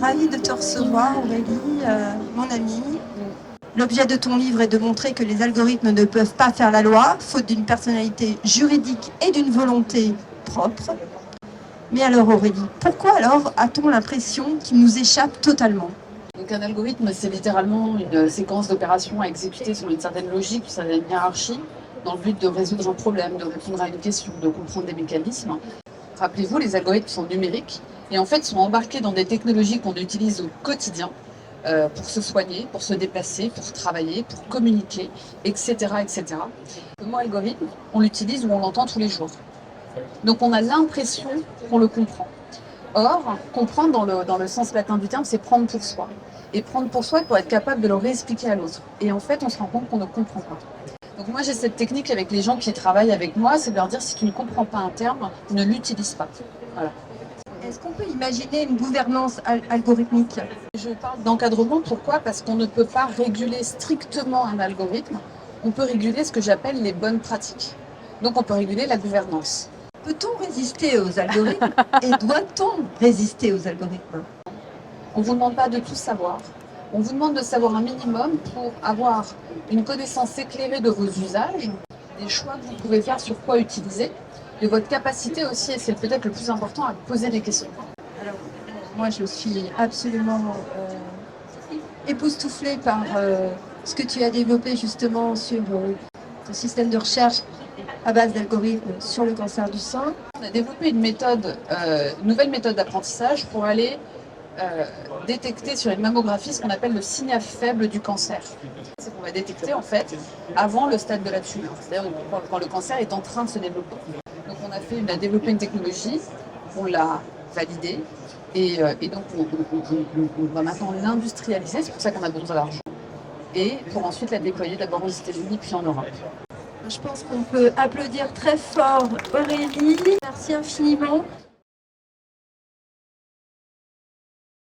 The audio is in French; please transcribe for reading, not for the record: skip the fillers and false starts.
Ravie de te recevoir, Aurélie, mon amie. L'objet de ton livre est de montrer que les algorithmes ne peuvent pas faire la loi, faute d'une personnalité juridique et d'une volonté propre. Mais alors Aurélie, pourquoi alors a-t-on l'impression qu'il nous échappe totalement? Donc un algorithme, c'est littéralement une séquence d'opérations à exécuter selon une certaine logique, une certaine hiérarchie, dans le but de résoudre un problème, de répondre à une question, de comprendre des mécanismes. Rappelez-vous, les algorithmes sont numériques et en fait sont embarqués dans des technologies qu'on utilise au quotidien pour se soigner, pour se déplacer, pour travailler, pour communiquer, etc. etc. Le mot algorithme, on l'utilise ou on l'entend tous les jours. Donc on a l'impression qu'on le comprend. Or, comprendre dans le sens latin du terme, c'est prendre pour soi. Et prendre pour soi pour être capable de le réexpliquer à l'autre. Et en fait, on se rend compte qu'on ne comprend pas. Donc moi, j'ai cette technique avec les gens qui travaillent avec moi, c'est de leur dire si tu ne comprends pas un terme, ne l'utilise pas. Voilà. Est-ce qu'on peut imaginer une gouvernance algorithmique? Je parle d'encadrement, pourquoi? Parce qu'on ne peut pas réguler strictement un algorithme, on peut réguler ce que j'appelle les bonnes pratiques. Donc on peut réguler la gouvernance. Peut-on résister aux algorithmes et doit-on résister aux algorithmes? On ne vous demande pas de tout savoir. On vous demande de savoir un minimum pour avoir une connaissance éclairée de vos usages, des choix que vous pouvez faire sur quoi utiliser, de votre capacité aussi, et c'est peut-être le plus important, à poser des questions. Alors, moi, je suis absolument époustouflée par ce que tu as développé justement sur ton système de recherche à base d'algorithmes sur le cancer du sein. On a développé une nouvelle méthode d'apprentissage pour aller détecter sur une mammographie ce qu'on appelle le signal faible du cancer. C'est qu'on va détecter en fait avant le stade de la tumeur, c'est-à-dire quand le cancer est en train de se développer. Donc on a développé une technologie, on l'a validée et donc on va maintenant l'industrialiser, c'est pour ça qu'on a besoin d'argent, et pour ensuite la déployer d'abord aux États-Unis puis en Europe. Je pense qu'on peut applaudir très fort Aurélie. Merci infiniment.